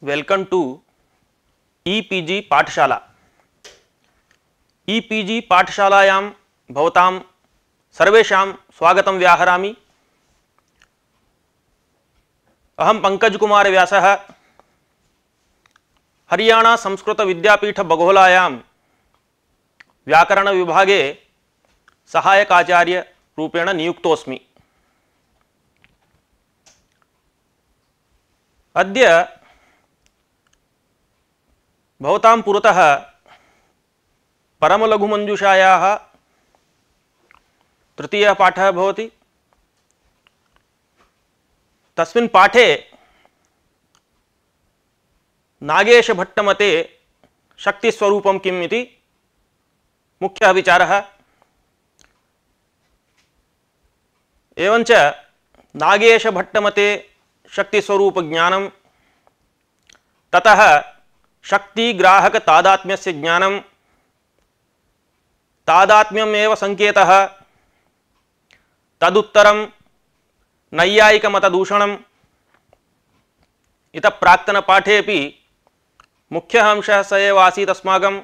Welcome to e-PG पाठशाला। E-PG पाठशालायां भवतां सर्वेषां स्वागतं व्याहरामि। अहं पंकज कुमार व्यासः हरियाणा संस्कृत विद्यापीठ बघोलायां व्याकरण विभागे सहायक आचार्य रूपेण नियुक्तोऽस्मि। अद्य भवतां पुरतः परमलघुमञ्जूषायाः तृतीयः पाठः भवति। तस्मिन् पाठे नागेशभट्टमते शक्तिस्वरूपं किम् इति मुख्यः विचारः। एवञ्च नागेशभट्टमते शक्तिस्वरूपज्ञानं, ततः शक्तिग्राहक तादात्म्यस्य ज्ञानं, तादात्म्यमेव संकेतः, तदुत्तरं नैयायिकमतदूषणम्। इतः प्राक्तनपाठेऽपि मुख्यः अंशः स एव आसीत् अस्माकं।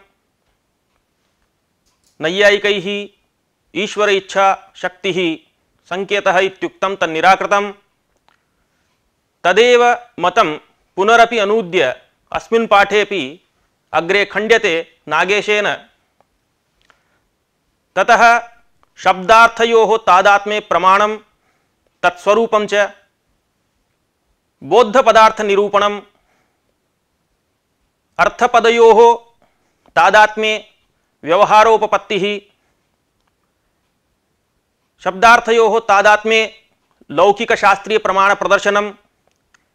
नैयायिकैः ईश्वर इच्छा शक्तिः संकेतः इत्युक्तं तन्निराकृतं। तदेव मतं पुनरपि अनूद्य अस्मिन् पाठेऽपि अग्रे खण्ड्यते नागेशेन। ततः शब्दार्थयोः तादात्म्ये प्रमाणं, तत्स्वरूपं च, बोद्धपदार्थनिरूपणम्, अर्थपदयोः तादात्म्ये व्यवहारोपपत्तिः, शब्दार्थयोः तादात्म्ये लौकिकशास्त्रीय प्रमाण प्रदर्शनम्।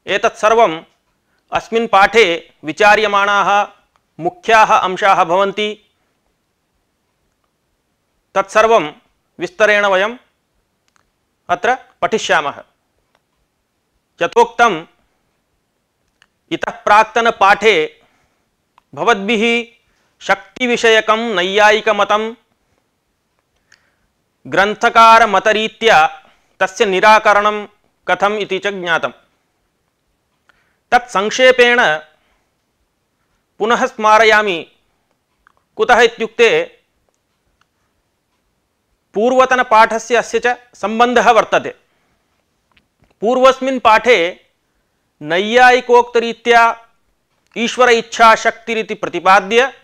एतत् सर्वम् अस्मिन् पाठे विचार्यमाणाः मुख्याः अंशाः भवन्ति। तत्सर्वं विस्तरेण वयम् अत्र पठिष्यामः। यथोक्तम् इतः प्राक्तनपाठे भवद्भिः शक्तिविषयकं नैयायिकमतं ग्रन्थकारमतरीत्या तस्य निराकरणं कथम् इति च ज्ञातम्। तत् संक्षेपेण पुनः स्मारयामि। कुतः इत्युक्ते पूर्वतनपाठस्य अस्य च सम्बन्धः वर्तते। पूर्वस्मिन् पाठे नैयायिकोक्तरीत्या ईश्वर इच्छा शक्तिरिति प्रतिपाद्य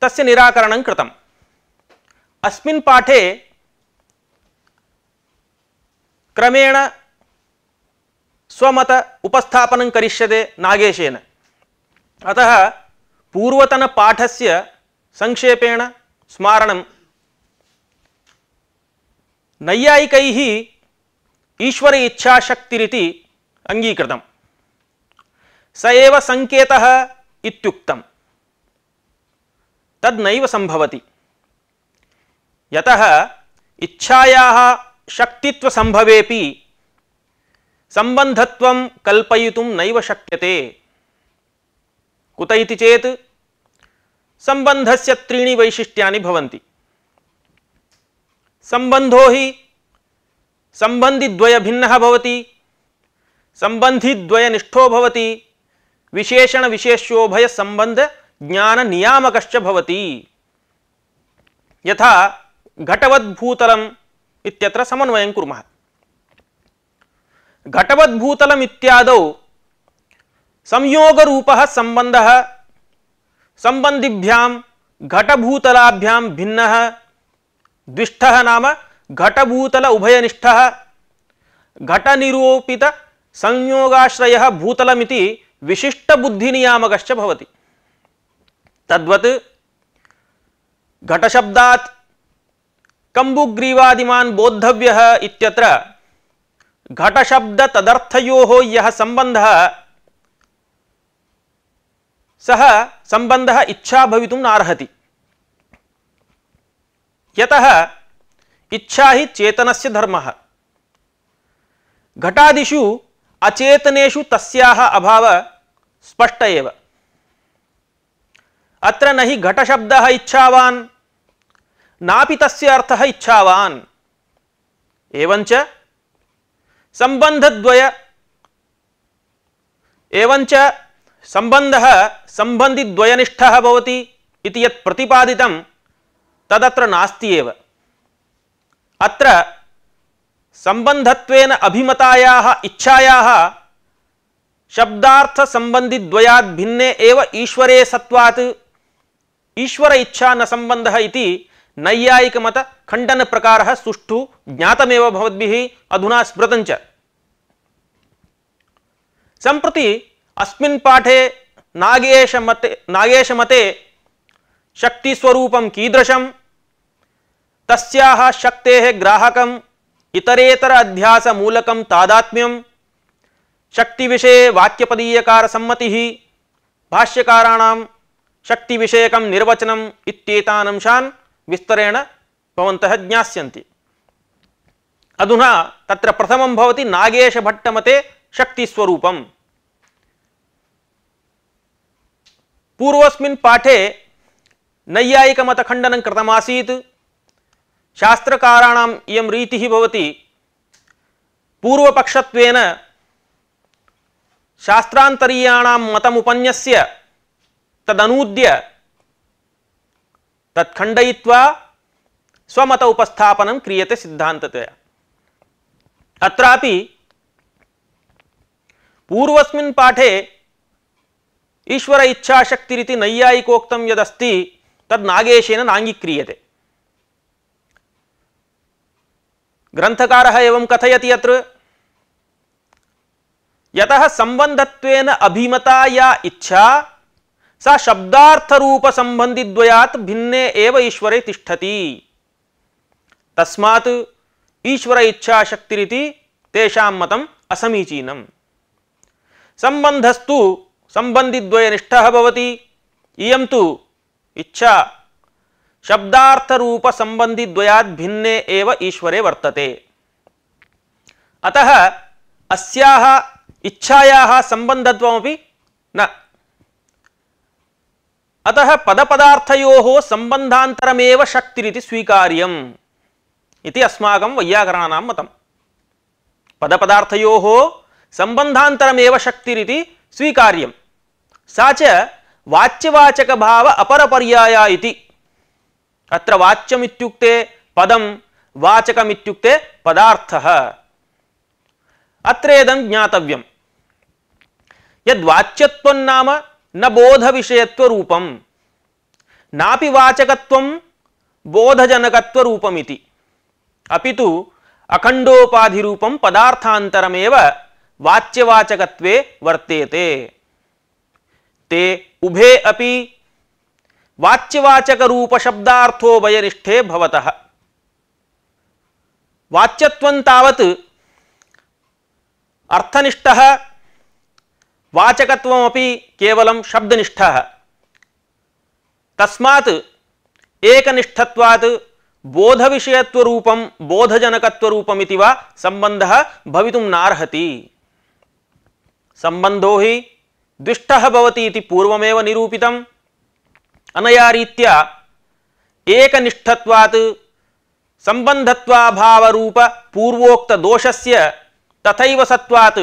तस्य निराकरणं कृतम्। अस्मिन् पाठे क्रमेण स्वमत उपस्थापनं करिष्यते नागेशेन। अतः पूर्वतनपाठस्य संक्षेपेण स्मारणं। नैयायिकैः ईश्वर इच्छा शक्तिरिति अंगीकृतं। स एव संकेतः इत्युक्तं। तद् नैव संभवति। यतः इच्छायाः शक्तित्व संभवेपि संबंधत्वं कल्पयितुं नैव शक्यते। कुत इति चेत् संबंधस्य त्रीणि वैशिष्ट्यानि भवन्ति। संबंधो हि संबंधिद्वय भिन्नः भवति, संबंधिद्वयनिष्ठो भवति, विशेषण विशेष्योभय संबंध ज्ञान नियामकश्च भवति। यथा घटवद्भूतलम् इत्यत्र समन्वयं कुर्मः। घटवद्भूतलम् इत्यादौ संयोगरूपः संबंधः संबंधिभ्यां घटभूतलाभ्यां भिन्नः। द्विष्ठः नाम घटभूतल उभयनिष्ठः। घटनिरूपित संयोगाश्रयः भूतलमिति विशिष्टबुद्धिनियामकश्च भवति। तद्वत् घटशब्दात् कम्बुग्रीवादिमान् बोद्धव्यः इत्यत्र घटशब्द तदर्थयोः यः संबंधः, सः संबंधः इच्छा भवितुं नार्हति। यतः इच्छा हि चेतनस्य धर्मः। घटादिषु अचेतनेषु तस्याः अभावः स्पष्ट एव। अत्र न हि घटशब्दः इच्छावान्, नापि तस्य अर्थः इच्छावान्। एवञ्च संबंधद्वय एवंच संबंधः संबंधिद्वयनिष्ठः भवति इति यत् प्रतिपादितं तदत्र नास्ति एव। अत्र संबंधत्वेन अभिमतायाः इच्छायाः शब्दार्थ संबंधिद्वयात् भिन्ने एव ईश्वरे सत्वात् ईश्वर इच्छा न संबंधः इति नैयायिक मत खंडन प्रकारः सुष्ठु ज्ञातमेव भवद्भिः अधुना स्मृतञ्च। सम्प्रति अस्मिन् पाठे नागेश मते शक्ति स्वरूपं कीदृशं, तस्याः शक्तेः ग्राहकं इतरेतर अध्यास मूलकं तादात्म्यं, शक्ति विषये वाक्यपदीयकार सम्मतिः, भाष्यकाराणां शक्ति विषयकं निर्वचनम् इत्येतान् अंशान् विस्तरेण भवन्तः ज्ञास्यन्ति। अधुना तत्र प्रथमं भवति नागेश भट्टमते शक्ति स्वरूपम्। पूर्वस्मिन् पाठे नैयायिक मत खंडनं कृतमासीत्। शास्त्रकाराणाम् इयं रीतिः भवति, पूर्वपक्षत्वेन शास्त्रान्तरीयाणां मतमुपन्यस्य तदनूद्य तत्खण्डयित्वा स्वमत उपस्थापनं क्रियते सिद्धान्ततया। अत्रापि पूर्वस्मिन् पाठे ईश्वर इच्छाशक्तिरिति नैयायिकोक्तं यदस्ति तद् नागेशेन नाङ्गीक्रियते। ग्रंथकारः एवं कथयति यत्र यतः संबंधत्वेन अभिमता या इच्छा सा शब्दार्थ रूप संबंधिद्वयात् भिन्ने एव ईश्वरे तिष्ठति, तस्मात् ईश्वर इच्छा शक्तिरिति तेषां मतम् असमीचीनम्। संबंधस्तु संबंधिद्वयनिष्ठः भवति, इयं तु इच्छा शब्दार्थ रूप संबंधिद्वयात् भिन्ने एव ईश्वरे वर्तते। अतः अस्याः इच्छायाः संबंधत्वमपि न। अतः पदपदार्थयोः संबंधान्तरमेव शक्तिरिति स्वीकार्यम् इति अस्माकं वैयाकरणानां मतम्। पदपदार्थयोः संबंधान्तरमेव शक्तिरिति स्वीकार्यम्। सा च वाच्यवाचक भाव अपरपर्याया इति। अत्र वाच्यमित्युक्ते पदं, वाचकमित्युक्ते पदार्थः। अत्रेदं ज्ञातव्यम् यद्वाच्यत्वं नाम न बोधविषयत्वरूपं नापि वाचकत्वं बोधजनकत्वरूपमिति, अपितु अखण्डोपाधिरूपं पदार्थान्तरमेव वाच्यवाचकत्वे वर्तेते। ते उभे अपि वाच्यवाचक रूप शब्दार्थोभयनिष्ठे भवतः। वाच्यत्वं तावत् अर्थनिष्ठः, वाचकत्वमपि केवलं शब्दनिष्ठः। तस्मात् एकनिष्ठत्वात् बोधविषयत्वरूपं बोधजनकत्वरूपमिति वा संबंधः भवितुं नार्हति। संबंधो हि द्विष्ठः भवति इति पूर्वमेव निरूपितम्। अनया रीत्या एकनिष्ठत्वात् संबंधत्वाभावरूप पूर्वोक्त दोषस्य तथैव सत्वात्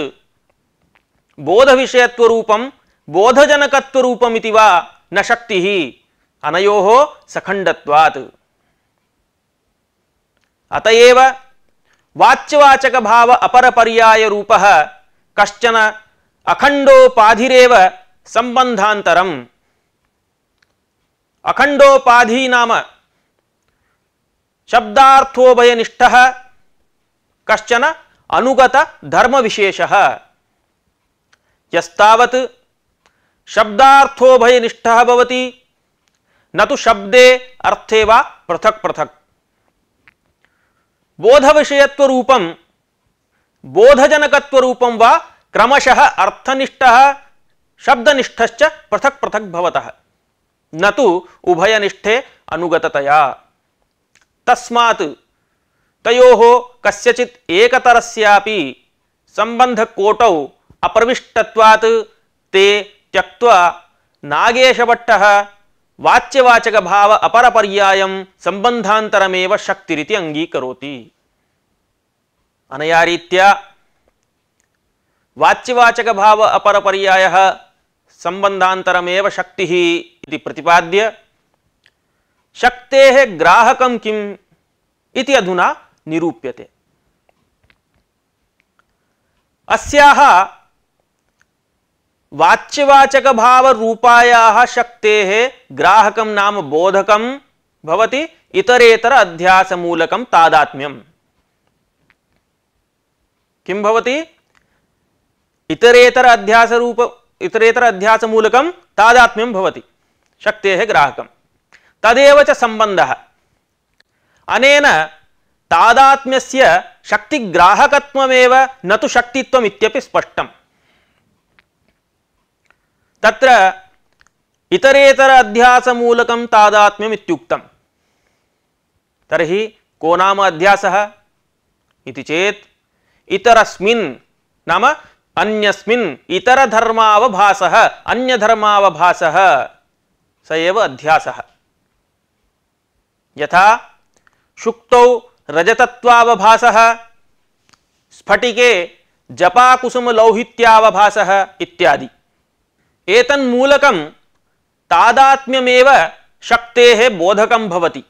बोधविषयत्वरूपं बोधजनकत्वरूपमिति वा न शक्तिः अनयोः सखण्डत्वात्। अतएव वाच्यवाचक भाव अपरपर्याय रूपः कश्चन अखण्डोपाधिरेव संबंधान्तरम्। अखण्डोपाधि नाम शब्दार्थोभयनिष्ठः कश्चन अनुगत धर्म विशेषः। यस्तावत् शब्दार्थोभयनिष्ठः भवति न तु शब्दे अर्थे वा पृथक् पृथक्। बोधविषयत्वरूपं बोधजनकत्वरूपं वा क्रमशः अर्थनिष्ठः शब्दनिष्ठश्च पृथक् पृथक् भवतः, न तु उभयनिष्ठे अनुगततया। तस्मात् तयोः कस्यचित् एकतरस्यापि संबंधकोटौ अप्रविष्टत्वात् ते त्यक्त्वा नागेशभट्टः वाच्यवाचक भाव अपरपर्यायं संबंधान्तरमेव शक्तिरिति अंगीकरोति। अनया रीत्या वाच्यवाचक भाव अपर पर्यायः संबंधांतरमेव शक्तिः इति प्रतिपाद्य शक्तेः ग्राहकं किम् इति अधुना निरूप्यते। अस्याः वाच्यवाचक भाव रूपायाः शक्तेः ग्राहकं नाम बोधकं भवति इतरेतर अध्यास मूलकं तादात्म्यम्। किं भवति? इतरेतर अध्यास मूलकं तादात्म्यं भवति शक्तेः ग्राहकं। तदेव च संबंधः। अनेन तादात्म्यस्य शक्तिग्राहकत्वमेव न तु शक्तित्वम् इत्यपि स्पष्टम्। तत्र इतरेतर अध्यास मूलकं तादात्म्यम् इत्युक्तम्। तर्हि को नाम अध्यासः इति चेत् इतरस्मिन् नाम अन्यस्मिन् इतरधर्मावभासः अन्यधर्मावभासः स एव अध्यासः। यथा शुक्तौ रजतत्वावभासः, स्फटिके जपाकुसुमलौहित्यावभासः इत्यादि। एतन्मूलकं तादात्म्यमेव शक्तेः बोधकं भवति।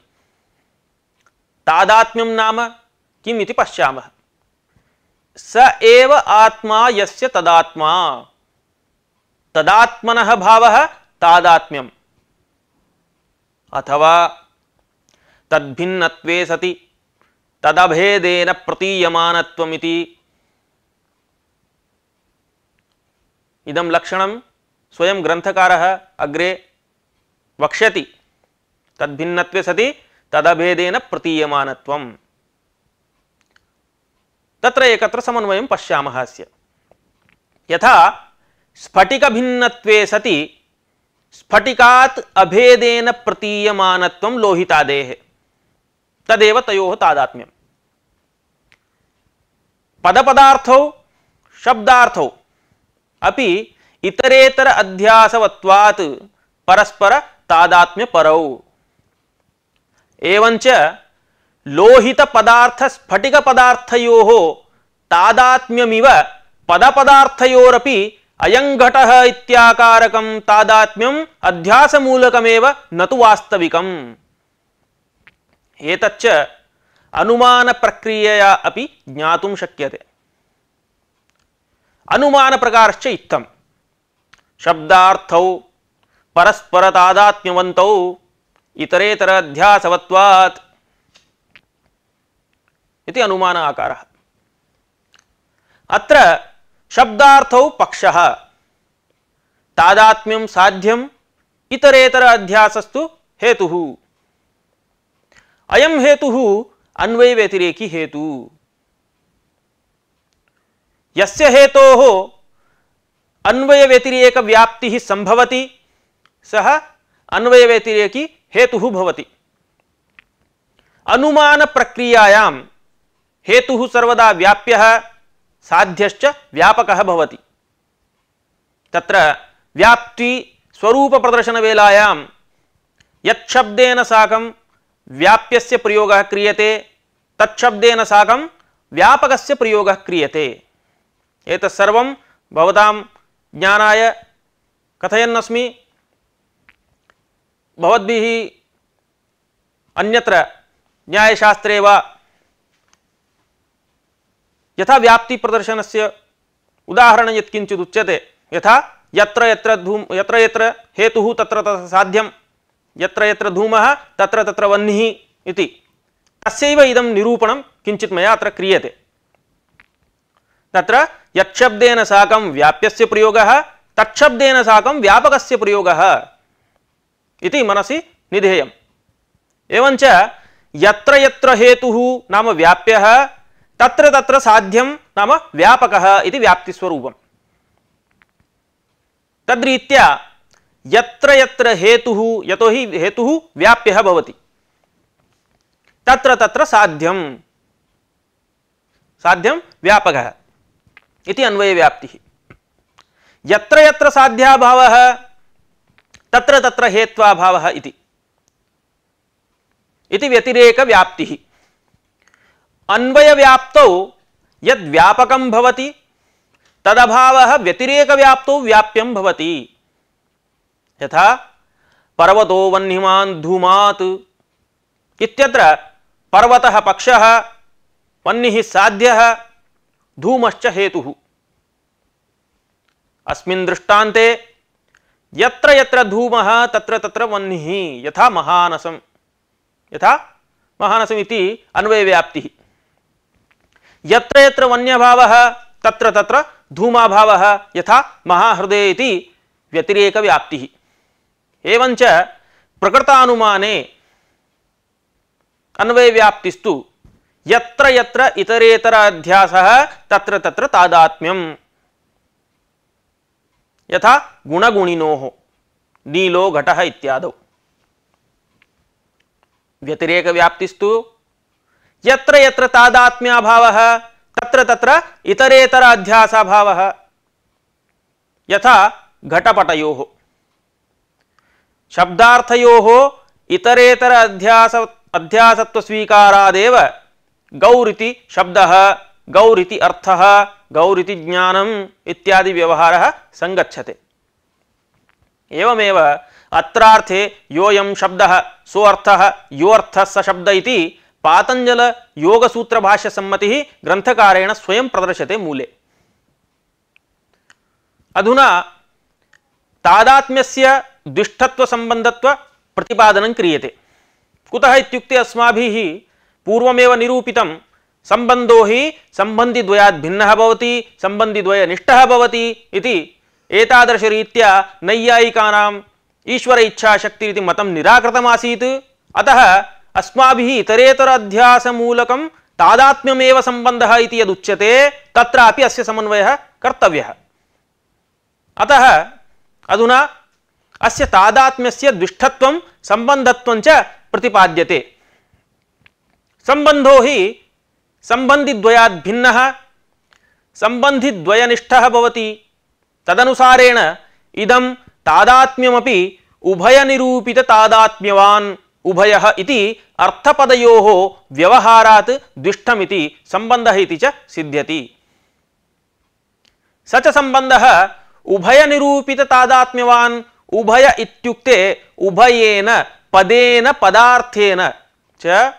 तादात्म्यं नाम किम् इति पश्यामः। स एव आत्मा यस्य तदात्मा, तदात्मनः भावः तादात्म्यम्। अथवा तद्भिन्नत्वे सति तदभेदेन प्रतीयमानत्वमिति। इदं लक्षणं स्वयं ग्रंथकारः अग्रे वक्ष्यति। तद्भिन्नत्वे सति तदभेदेन प्रतीयमानत्वम्। तत्र एकत्र समन्वयं पश्यामः अस्य। यथा स्फटिकभिन्नत्वे सति स्फटिकात् अभेदेन प्रतीयमानत्वं लोहितादेः, तदेव तयोः तादात्म्यम्। पदपदार्थौ शब्दार्थौ अपि इतरेतर अध्यासवत्वात् परस्पर तादात्म्य परौ। एवंच लोहित पदार्थ स्फटिक पदार्थयोः तादात्म्यमिव पदपदार्थयोरपि अयं घटः इत्याकारकं तादात्म्यम् अध्यासमूलकमेव न तु वास्तविकम्। एतच्च अनुमान प्रक्रियया अपि ज्ञातुं शक्यते। अनुमान प्रकारश्च इत्थम्। शब्दार्थौ परस्पर तादात्म्यवन्तौ इतरेतर अध्यासवत्वात् इति अनुमान आकारः। अत्र शब्दार्थौ पक्षः तादात्म्यं साध्यम् इतरेतर अध्यासस्तु हेतुः। अयं हेतुः अन्वय व्यतिरेकी हेतु। यस्य हेतोः अन्वय व्यतिरेक व्याप्तिः संभवति सः अन्वय व्यतिरेकी हेतुः भवति। अनुमान प्रक्रियायां हेतुः सर्वदा व्याप्यः साध्यश्च व्यापकः भवति। तत्र व्याप्ति स्वरूप प्रदर्शन वेलायां यत् शब्देन साकं व्याप्यस्य प्रयोगः क्रियते तत् शब्देन साकं व्यापकस्य प्रयोगः क्रियते। एतत् सर्वं भवतां ज्ञानाय कथयन्नस्मि। भवद्भिः अन्यत्र न्यायशास्त्रे वा यथा व्याप्ति प्रदर्शनस्य उदाहरणं यत्किञ्चित् उच्यते, यथा यत्र यत्र हेतुः तत्र तत्र साध्यं, यत्र यत्र धूमः तत्र तत्र वह्निः इति। तस्यैव इदं निरूपणं किञ्चित् मया अत्र क्रियते। तत्र यच्छब्देन साकं व्याप्यस्य प्रयोगः तच्छब्देन साकं व्यापकस्य प्रयोगः इति मनसि निधेयम्। एवञ्च यत्र यत्र हेतुः नाम व्याप्यः तत्र तत्र साध्यं नाम व्यापकः इति व्याप्तिस्वरूपम्। तद्रीत्या यत्र यत्र हेतुः, यतो हि हेतुः व्याप्यः भवति, तत्र तत्र साध्यं व्यापकः इति अन्वय व्याप्तिः। यत्र यत्र साध्याभावः तत्र तत्र हेत्वाभावः इति व्यतिरेक व्याप्तिः। अन्वय व्याप्तौ यद् व्यापकं भवति तदभावः व्यतिरेक व्याप्तौ व्याप्यं भवति। यथा पर्वतो वह्निमान् धूमात् इत्यत्र पर्वतः पक्षः, वह्निः साध्यः, धूमश्च हेतुः। अस्मिन् दृष्टान्ते यत्र यत्र धूमः तत्र तत्र वह्निः, यथा महानसम् इति अन्वयव्याप्तिः। यत्र यत्र वन्यभावः तत्र तत्र धूमाभावः, यथा महाहृदये इति व्यतिरेकव्याप्तिः। एवञ्च प्रकृतानुमाने अन्वयव्याप्तिस्तु यत्र यत्र इतरेतर अध्यासः तत्र तत्र तादात्म्यम्। यथा गुणगुणिनोः नीलो घटः इत्यादौ। व्यतिरेकव्याप्तिस्तु यत्र यत्र तादात्म्याभावः तत्र तत्र इतरेतर अध्यासाभावः। यथा घटपटयोः। शब्दार्थयोः इतरेतर अध्यासत्व स्वीकारादेव गौरिति शब्दः, गौरिति अर्थः, गौरिति ज्ञानम् इत्यादि व्यवहारः संगच्छते। एवमेव अत्रार्थे योऽयं शब्दः सोऽर्थः योऽर्थः स शब्द इति पातंजल योगसूत्र भाष्य सम्मतिः ग्रंथकारेण स्वयं प्रदर्श्यते मूले। अधुना तादात्म्यस्य दुष्टत्व संबंधत्व प्रतिपादनं क्रियते। कुतः इत्युक्ते अस्माभिः पूर्वमेव निरूपितं संबंधो हि संबंधिद्वयात् भिन्नः भवति, संबंधिद्वयनिष्ठः भवति इति। एतादृशरीत्या नैयायिकानाम् ईश्वर इच्छाशक्ति इति मतं निराकृतमासीत्। अतः अस्माभिः इतरेतर अध्यासमूलकं तादात्म्यमेव संबंधः इति यदुच्यते तत्रापि अस्य समन्वयः कर्तव्यः। अतः अधुना अस्य तादात्म्यस्य दुष्टत्वं संबंधत्वं च प्रतिपाद्यते। संबंधो हि संबंधिद्वयात् भिन्नः, संबंधिद्वयनिष्ठः भवति। तदनुसारेण इदं तादात्म्यमपि उभयनिरूपित तादात्म्यवान् उभयः इति अर्थपदयोः व्यवहारात् दुष्टमिति संबंधः इति च सिद्ध्यति। स च संबंधः उभयनिरूपित तादात्म्यवान् उभय इत्युक्ते उभयेन पदेन पदार्थेन च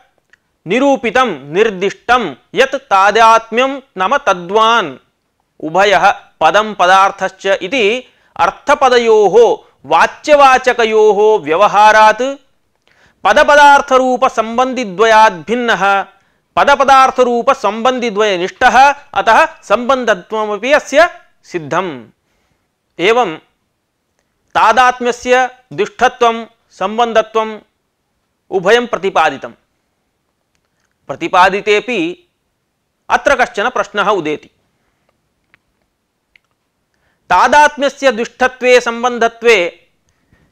निरूपितं निर्दिष्टं यत् तादात्म्यं नाम तद्वान् उभयः पदं पदार्थश्च इति अर्थपदयोः वाच्यवाचकयोः व्यवहारात् पदपदार्थरूप संबंधिद्वयात् भिन्नः पदपदार्थरूप संबंधिद्वयनिष्ठः, अतः संबंधत्वमपि अस्य सिद्धम्। एवं तादात्म्यस्य दुष्टत्वं संबंधत्वम् उभयं प्रतिपादितम्। प्रतिपादितेपि अत्र कश्चन प्रश्नः उदेति। तादात्म्यस्य दुष्टत्वे संबंधत्वे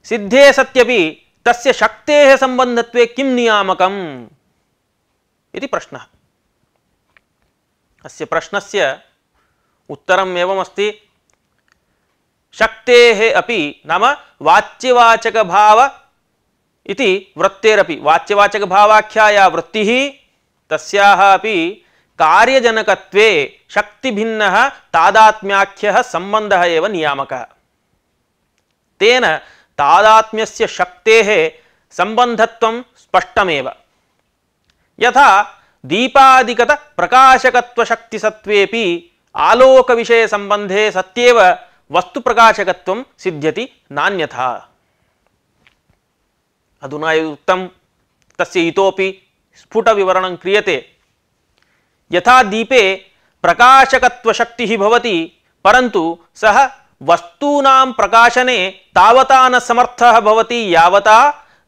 सिद्धे सत्यपि तस्य शक्तेः संबंधत्वे किं नियामकम् इति प्रश्नः। अस्य प्रश्नस्य उत्तरम् एवमस्ति। शक्तेः अपि नाम वाच्यवाचक भाव इति वृत्तेरपि वाच्यवाचक भावाख्या या वृत्तिः तस्याः अपि कार्यजनकत्वे शक्तिभिन्नः तादात्म्याख्यः संबंधः एव नियामकः। तेन तादात्म्यस्य शक्तेः संबंधत्वं स्पष्टमेव। यथा दीपादिगत प्रकाशकत्व शक्तिसत्त्वेपि आलोक विषय संबंधे सत्येव वस्तु प्रकाशकत्वं सिद्ध्यति नान्यथा। अधुना युक्तं तस्य इतोपि स्फुट विवरणं क्रियते। यथा दीपे प्रकाशकत्व शक्तिः भवति परन्तु सः वस्तूनां प्रकाशने तावता न समर्थः भवति यावता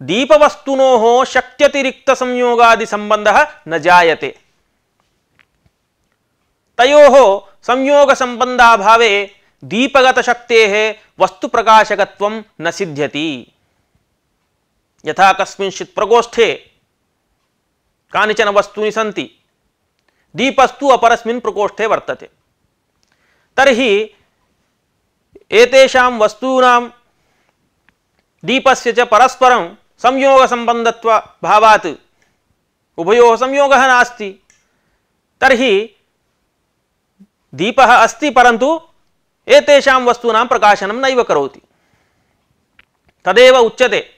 दीपवस्तुनोः शक्त्यतिरिक्त संयोगादि संबंधः न जायते। तयोः संयोग संबंधाभावे दीपगत शक्तेः वस्तु प्रकाशकत्वं न सिद्ध्यति। यथा कस्मिंश्चित् प्रकोष्ठे कानिचन वस्तूनि सन्ति, दीपस्तु अपरस्मिन् प्रकोष्ठे वर्तते, तर्हि एतेषां वस्तूनां दीपस्य च परस्परं संयोग संबंधत्व भावात् उभयोः संयोगः नास्ति। तर्हि दीपः अस्ति परन्तु एतेषां वस्तूनां प्रकाशनं नैव करोति। तदेव उच्यते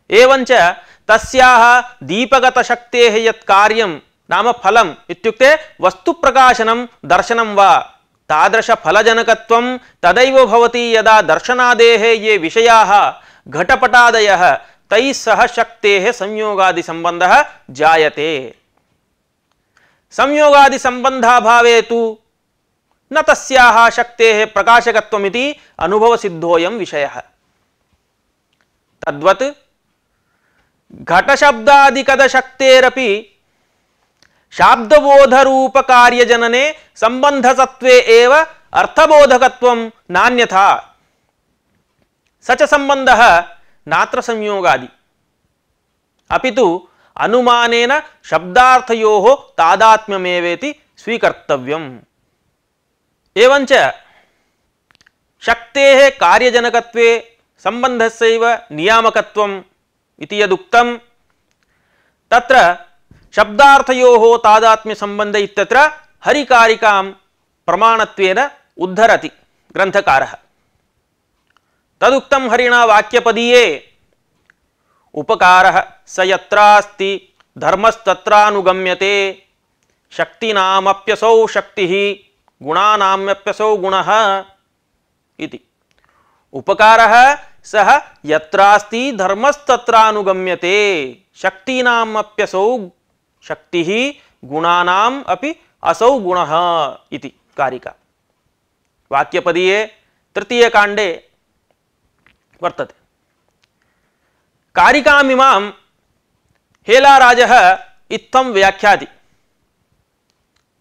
एवञ्च तस्याः दीपगतशक्तेः यत् कार्यं नाम फलम् इत्युक्ते वस्तुप्रकाशनं दर्शनं वा तादृशफलजनकत्वं तदैव भवति यदा दर्शनादेः ये विषयाः घटपटादयः तैः सह शक्तेः संयोगादिसम्बन्धः जायते। संयोगादिसम्बन्धाभावे तु न तस्याः शक्तेः प्रकाशकत्वमिति अनुभवसिद्धोऽयं विषयः। तद्वत् घटशब्दादिकदशक्तेरपि शाब्दबोधरूपकार्यजनने सम्बन्धसत्त्वे एव अर्थबोधकत्वं नान्यथा। स च सम्बन्धः नात्र संयोगादि अपितु अनुमानेन शब्दार्थयोः तादात्म्यमेवेति स्वीकर्तव्यम्। एवञ्च शक्तेः कार्यजनकत्वे सम्बन्धस्यैव नियामकत्वम् इति यदुक्तं तत्र शब्दार्थयोः तादात्म्यसम्बन्ध इत्यत्र हरिकारिकां प्रमाणत्वेन उद्धरति ग्रन्थकारः। तदुक्तं हरिणा वाक्यपदीये उपकारः स यत्रास्ति धर्मस्तत्रानुगम्यते शक्तिनामप्यसौ शक्तिः गुणानामप्यसौ गुणः इति। उपकारः सः यत्रास्ति धर्मस्तत्रानुगम्यते शक्तीनामप्यसौ शक्तिः गुणानाम् अपि असौ गुणः इति कारिका वाक्यपदीये तृतीयकाण्डे वर्तते। कारिकामिमां हेलाराजः इत्थं व्याख्याति।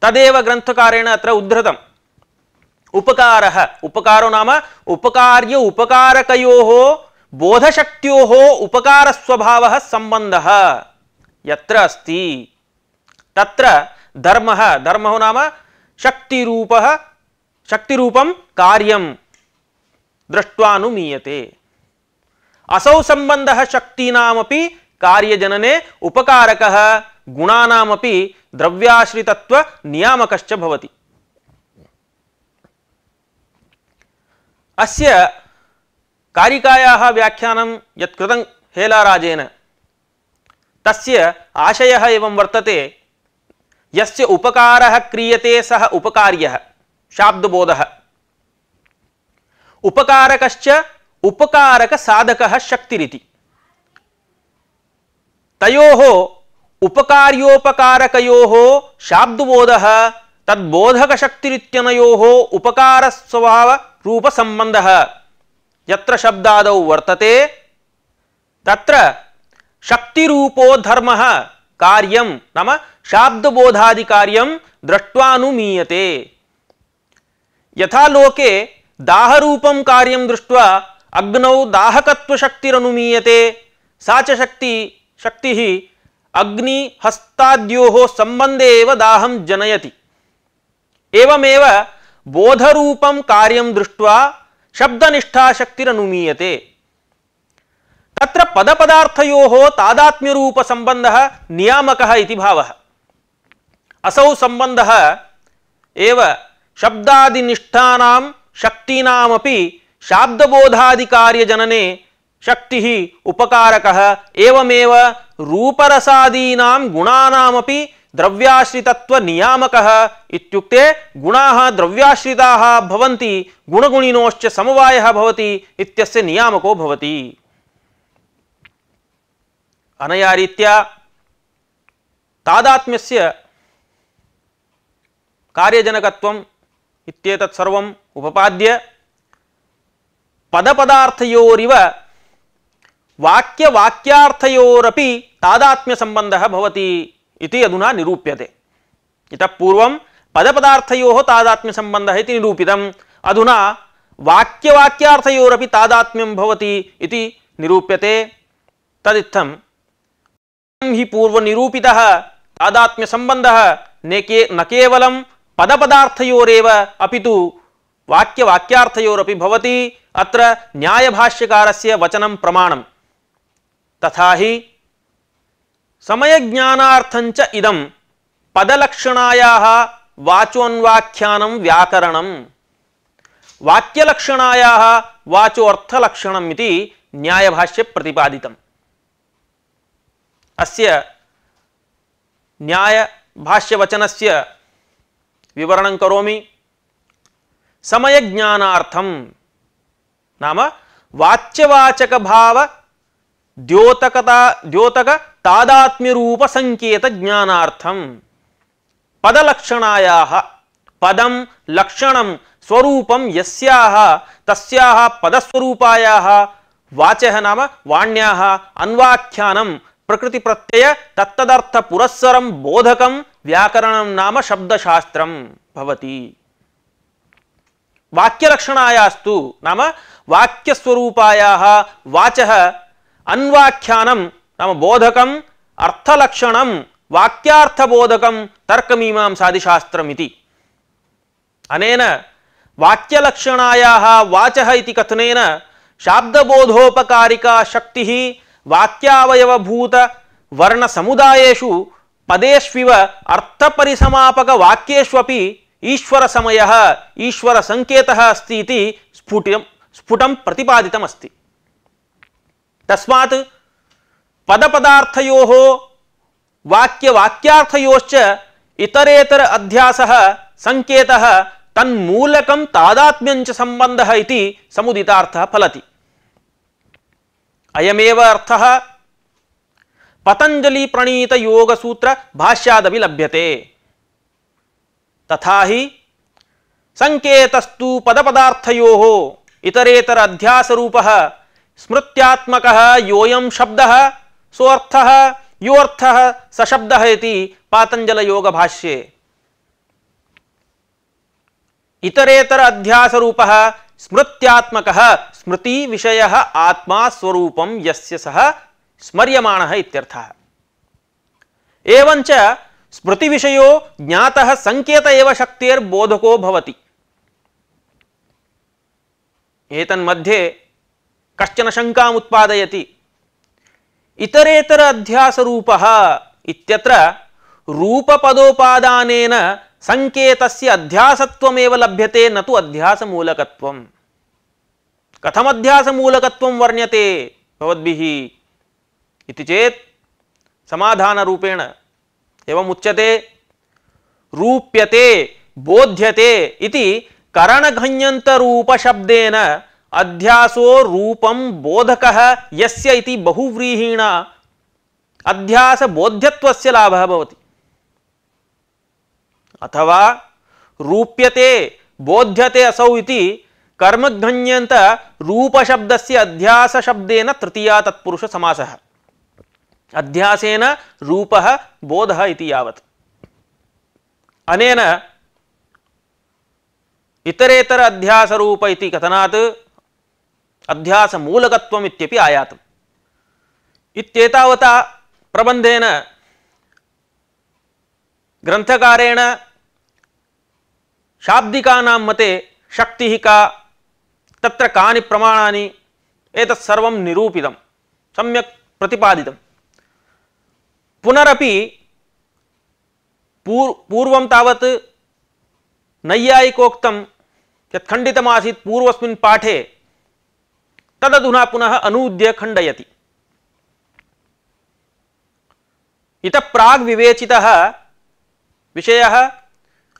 तदेव ग्रन्थकारेण अत्र उद्धृतम्। उपकारः उपकारो नाम उपकार्य उपकारकयोः बोधशक्त्योः उपकारस्वभावः सम्बन्धः यत्र अस्ति तत्र धर्मः धर्मो नाम शक्तिरूपः शक्तिरूपं कार्यं दृष्ट्वानुमीयते। असौ सम्बन्धः शक्तीनामपि कार्यजनने उपकारकः गुणानामपि द्रव्याश्रितत्व नियामकश्च भवति। अस्य कारिकायाः व्याख्यानं यत् कृतं हेलाराजेन तस्य आशयः एवं वर्तते यस्य उपकारः क्रियते सः उपकार्यः शाब्दबोधः उपकारकश्च उपकारकसाधकः शक्तिरिति। तयोः उपकार्योपकारकयोः शाब्दबोधः तद्बोधकशक्तिरित्यनयोः उपकारस्वभावरूपसम्बन्धः यत्र शब्दादौ वर्तते तत्र शक्तिरूपो धर्मः कार्यं नाम शाब्दबोधादिकार्यं दृष्ट्वानुमीयते। यथा लोके दाहरूपं कार्यं दृष्ट्वा अग्नौ दाहकत्वशक्तिरनुमीयते सा च शक्तिः अग्निहस्ताद्योः सम्बन्धे एव दाहं जनयति। एवमेव बोधरूपं कार्यं दृष्ट्वा शब्दनिष्ठा शक्तिरनुमीयते। तत्र पदपदार्थयोः तादात्म्यरूपसम्बन्धः नियामकः इति भावः। असौ सम्बन्धः एव शब्दादिनिष्ठानां शक्तीनामपि शाब्दबोधादिकार्यजनने शक्तिः उपकारकः एवमेव रूपरसादीनां गुणानामपि द्रव्याश्रितत्व नियामकः इत्युक्ते गुणाः द्रव्याश्रिताः भवन्ति गुणगुणिनोश्च समवायः भवति इत्यस्य नियामको भवति। अनया रीत्या तादात्म्यस्य कार्यजनकत्वम् इत्येतत् सर्वम् उपपाद्य पदपदार्थयोरिव वाक्यवाक्यार्थयोरपि तादात्म्यसम्बन्धः भवति इति अधुना निरूप्यते। इतः पूर्वं पदपदार्थयोः तादात्म्यसम्बन्धः इति निरूपितम्। अधुना वाक्यवाक्यार्थयोरपि तादात्म्यं भवति इति निरूप्यते। तदित्थं हि पूर्वनिरूपितः तादात्म्यसम्बन्धः न केवलं पदपदार्थयोरेव अपितु वाक्यवाक्यार्थयोरपि भवति। अत्र न्यायभाष्यकारस्य वचनं प्रमाणम्। तथा हि समयज्ञानार्थञ्च इदं पदलक्षणायाः वाचोन्वाख्यानं व्याकरणं वाक्यलक्षणायाः वाचो अर्थलक्षणम् इति न्यायभाष्ये प्रतिपादितम्। अस्य न्यायभाष्यवचनस्य विवरणं करोमि। समयज्ञानार्थं नाम वाच्यवाचकभाव द्योतक तादात्म्यरूप संकेत ज्ञानार्थं पदलक्षणायाः पदं लक्षणं स्वरूपं यस्याः तस्याः पदस्वरूपायाः वाचः नाम वाण्याः अन्वाख्यानं प्रकृतिप्रत्यय तत्तदर्थ पुरस्सरं बोधकं व्याकरणं नाम शब्दशास्त्रं भवति। वाक्यलक्षणायास्तु नाम वाक्यस्वरूपायाः वाचः अन्वाख्यानं नाम बोधकं अर्थलक्षणं वाक्यार्थबोधकं तर्कमीमांसादिशास्त्रमिति। अनेन वाक्यलक्षणायाः वाचः इति कथनेन शाब्दबोधोपकारिका शक्तिः वाक्यावयवभूत वर्णसमुदायेषु पदेष्विव अर्थपरिसमापक वाक्येष्वपि ईश्वरसमयः ईश्वरसंकेतः अस्ति इति स्फुटं प्रतिपादितमस्ति। तस्मात् पदपदार्थयोः वाक्यवाक्यार्थयोश्च इतरेतर अध्यासः संकेतः तन्मूलकं तादात्म्यञ्च सम्बन्धः इति समुदितार्थः फलति। अयमेव अर्थः पतंजलि प्रणीत योगसूत्र भाष्यादपि लभ्यते। तथा हि संकेतस्तु पदपदार्थयोः इतरेतर अध्यासरूपः स्मृत्यात्मकः योऽयं शब्दः सोऽर्थः योऽर्थः सशब्दः इति पातंजल योग भाष्ये। इतरेतर अध्यासरूपः स्मृत्यात्मकः स्मृति विषयः आत्मा स्वरूपं यस्य सः स्मर्यमाणः इत्यर्थः। एवञ्च स्मृति विषयो ज्ञातः संकेत एव शक्तेर्बोधको भवति। एतन्मध्ये कश्चन शङ्काम् उत्पादयति। इतरेतर अध्यासरूपः इत्यत्र रूपपदोपादानेन संकेतस्य अध्यासत्वमेव लभ्यते न तु अध्यासमूलकत्वम्। कथमध्यासमूलकत्वं वर्ण्यते भवद्भिः इति चेत् समाधानरूपेण एवम् उच्यते। रूप्यते बोध्यते इति करणघञ्यन्तरूपशब्देन अध्यासो रूपं बोधकः यस्य इति बहुव्रीहिण अध्यासबोध्यत्वस्य लाभः भवति। अथवा रूप्यते बोध्यते असौ इति कर्मघञ्यन्त रूपशब्दस्य अध्यासशब्देन तृतीया तत्पुरुष समासः। अध्यासेन रूपः बोधः इति यावत्। अनेन इतरेतर अध्यासरूप इति कथनात् अध्यासमूलकत्वम् इत्यपि आयातम्। इत्येतावता प्रबन्धेन ग्रन्थकारेण शाब्दिकानां मते शक्तिः का, तत्र कानि प्रमाणानि, एतत् सर्वं निरूपितं, सम्यक् प्रतिपादितं। पुनरपि पूर्वं तावत् नैयायिकोक्तं यत् खण्डितमासीत् पूर्वस्मिन् पाठे तदधुना पुनः अनूद्य खण्डयति। इतः प्राग् विवेचितः विषयः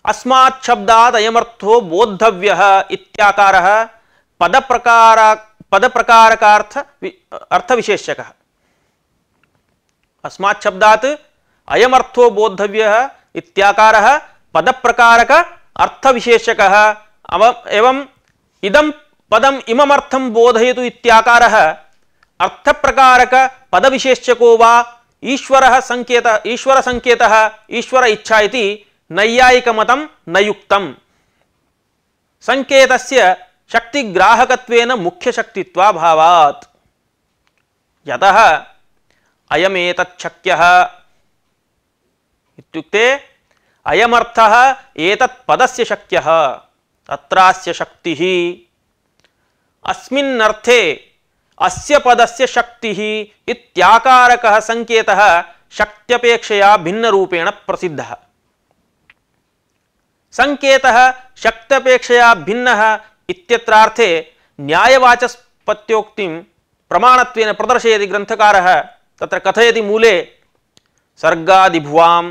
अस्मात् शब्दात् अयमर्थो बोद्धव्यः इत्याकारः पदप्रकारकार्थ अर्थविशेषकः। अस्मात् शब्दात् अयमर्थो बोद्धव्यः इत्याकारः पदप्रकारक अर्थविशेषकः। एवं इदं पदम् इममर्थं बोधयतु इत्याकारः अर्थप्रकारक पदविशेषको वा ईश्वरः संकेतः ईश्वर संकेतः ईश्वर इच्छा इति नैयायिकमतं न युक्तम्। संकेतस्य शक्तिग्राहकत्वेन मुख्यशक्तित्वाभावात्। यतः अयमेतत् शक्यः इत्युक्ते अयमर्थः एतत् पदस्य शक्यः, अत्रास्य शक्तिः। अस्मिन्नर्थे अस्य पदस्य शक्तिः इत्याकारकः संकेतः शक्त्यपेक्षया भिन्नरूपेण प्रसिद्धः। संकेतः शक्त्यपेक्षया भिन्नः इत्यत्रार्थे न्यायवाचस्पत्योक्तिं प्रमाणत्वेन प्रदर्शयति ग्रंथकारः। तत्र कथयति मूले सर्गादिभुवां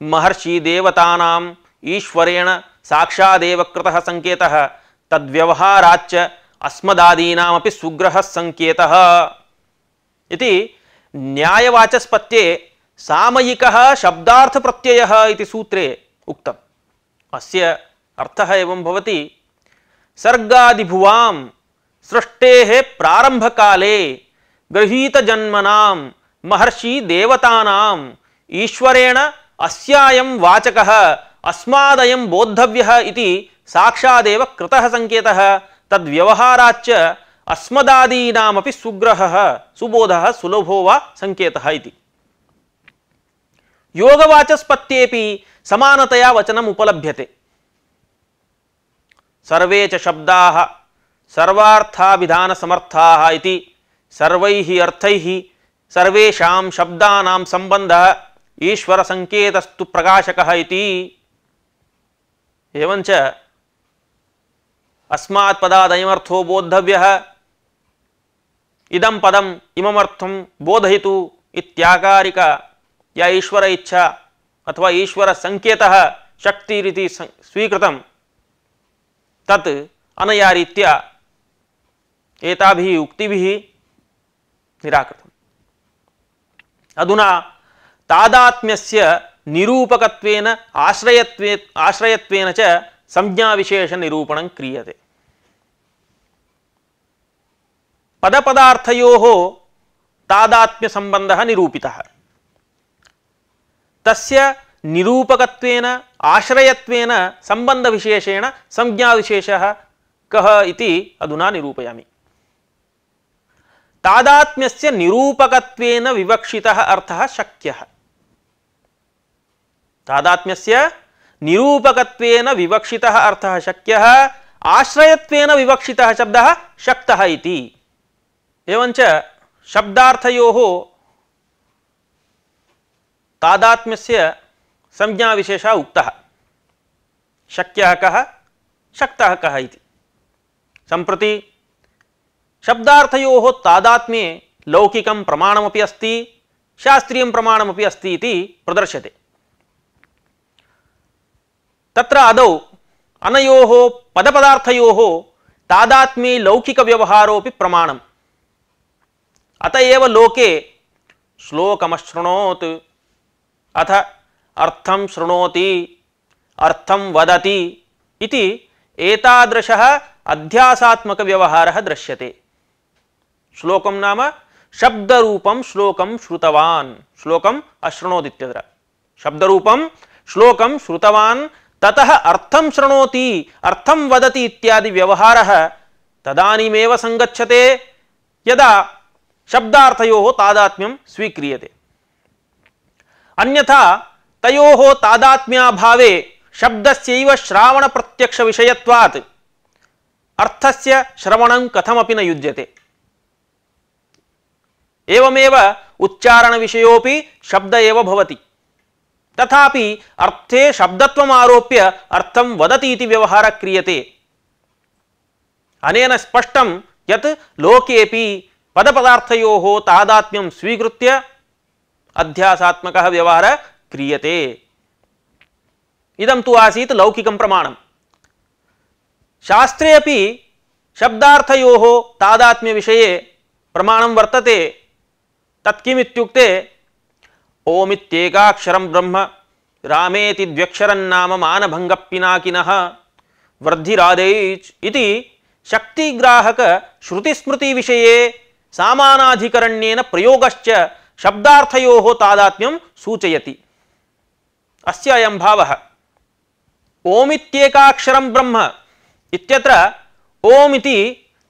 महर्षि देवतानां ईश्वरेण साक्षादेव कृतः संकेतः तद्व्यवहाराच्च अस्मदादीनामपि सुग्रहः संकेतः इति न्यायवाचस्पत्ये सामयिकः शब्दार्थ प्रत्ययः इति सूत्रे उक्तम्। अस्य अर्थः एवं भवति सर्गादिभुवां सृष्टेः प्रारंभकाले गृहीतजन्मनां महर्षि देवतानां ईश्वरेण अस्यायं वाचकः अस्मादयं बोद्धव्यः इति साक्षादेव कृतः संकेतः तद्व्यवहाराच्च अस्मदादीनामपि सुग्रहः सुबोधः सुलभो वा संकेतः इति। योगवाचस्पत्येपि समानतया वचनम् उपलभ्यते। सर्वे च शब्दाः सर्वार्थाभिधान समर्थाः इति सर्वैः अर्थैः सर्वेषां शब्दानां संबंधः ईश्वर संकेतस्तु प्रकाशकः इति। एवञ्च अस्मात् पदात् अयमर्थो बोद्धव्यः इदं पदम् इममर्थं बोधयितु इत्याकारिक या ईश्वर इच्छा अथवा ईश्वर संकेतः शक्तिरिति स्वीकृतं तत् अनया रीत्या एताभिः उक्तिभिः निराकृतम्। अधुना तादात्म्यस्य निरूपकत्वेन आश्रयत्वेन च संज्ञाविशेष निरूपणं क्रियते। पदपदार्थयोः तादात्म्य संबंधः निरूपितः। तस्य निरूपकत्वेन आश्रयत्वेन संबंधविशेषेण संज्ञाविशेषः कः इति अधुना निरूपयामि। तादात्म्यस्य निरूपकत्वेन विवक्षितः अर्थः शक्यः। तादात्म्यस्य निरूपकत्वेन विवक्षितः अर्थः शक्यः, आश्रयत्वेन विवक्षितः शब्दः शक्तः इति। एवञ्च शब्दार्थयोः तादात्म्यस्य संज्ञाविशेषः उक्तः। शक्यः कः, शक्तः कः इति। सम्प्रति शब्दार्थयोः तादात्म्ये लौकिकं प्रमाणमपि अस्ति, शास्त्रीयं प्रमाणमपि अस्ति इति प्रदर्श्यते। तत्र आदौ अनयोः पदपदार्थयोः तादात्म्ये लौकिकव्यवहारोऽपि प्रमाणम्। अत एव लोके श्लोकमशृणोत् अथ अर्थं शृणोति अर्थं वदति इति एतादृशः अध्यासात्मकव्यवहारः दृश्यते। श्लोकं नाम शब्दरूपं श्लोकं श्रुतवान्, श्लोकम् अशृणोत् इत्यत्र शब्दरूपं श्लोकं श्रुतवान्, ततः अर्थं शृणोति अर्थं वदति इत्यादि व्यवहारः तदानीमेव संगच्छते यदा शब्दार्थयोः तादात्म्यं स्वीक्रियते। अन्यथा तयोः तादात्म्याभावे शब्दस्यैव श्रावण प्रत्यक्ष विषयत्वात् अर्थस्य श्रवणं कथमपि न युज्यते। एवमेव उच्चारण विषयोपि शब्द एव भवति, तथापि अर्थे शब्दत्वम् आरोप्य अर्थं वदति इति व्यवहारः क्रियते। अनेन स्पष्टं यत् लोकेपि पदपदार्थयोः तादात्म्यं स्वीकृत्य अध्यासात्मकः व्यवहारः क्रियते। इदं तु आसीत् लौकिकं प्रमाणं। शास्त्रे अपि शब्दार्थयोः तादात्म्य विषये प्रमाणं वर्तते। तत् किम् इत्युक्ते ओमित्येकाक्षरं ब्रह्म रामेति द्व्यक्षरन्नाम मानभङ्गपिनाकिनः वृद्धिरादैच् इति शक्तिग्राहक श्रुतिस्मृति विषये सामानाधिकरण्येन प्रयोगश्च शब्दार्थयोः तादात्म्यं सूचयति। अस्य अयं भावः। ओमित्येकाक्षरं ब्रह्म इत्यत्र ओम् इति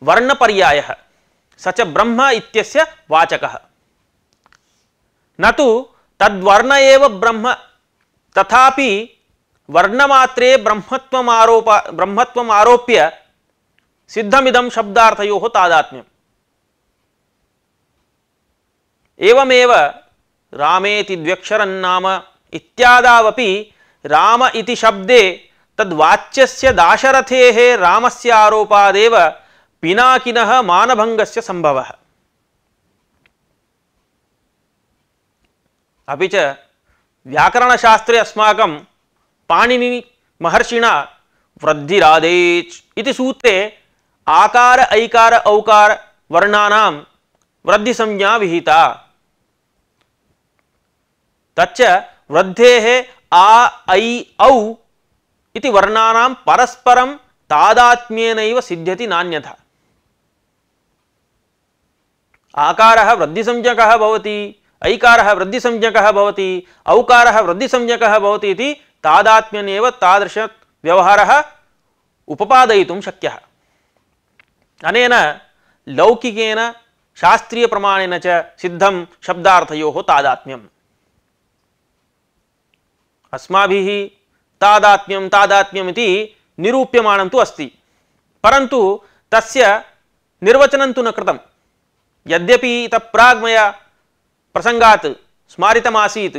वर्णपर्यायः, स च ब्रह्म इत्यस्य वाचकः। न तु तद्वर्ण एव ब्रह्म, तथापि वर्णमात्रे ब्रह्मत्वम् आरोप्य सिद्धमिदं शब्दार्थयोः तादात्म्यम्। एवमेव रामेति द्व्यक्षरन्नाम इत्यादावपि राम इति शब्दे तद्वाच्यस्य दाशरथेः रामस्य आरोपादेव पिनाकिनः मानभङ्गस्य सम्भवः। अपि च व्याकरणशास्त्रे अस्माकं पाणिनि महर्षिणा वृद्धिरादेच् इति सूत्रे आकार ऐकार औकार वर्णानां वृद्धिसंज्ञा विहिता। तच्च वृद्धेः आ ऐ औ इति वर्णानां परस्परं तादात्म्येनैव सिद्ध्यति नान्यथा। आकारः वृद्धिसंज्ञकः भवति, ऐकारः वृद्धिसंज्ञकः भवति, औकारः वृद्धिसंज्ञकः भवति इति तादात्म्यनेव तादृश व्यवहारः उपपादयितुं शक्यः। अनेन लौकिकेन शास्त्रीय प्रमाणेन च सिद्धं शब्दार्थयोः तादात्म्यम्। अस्माभिः तादात्म्यं तादात्म्यम् इति निरूप्यमाणं तु अस्ति, परन्तु तस्य निर्वचनं तु न कृतं। यद्यपि इतः प्राग् मया प्रसंगात् स्मारितमासीत्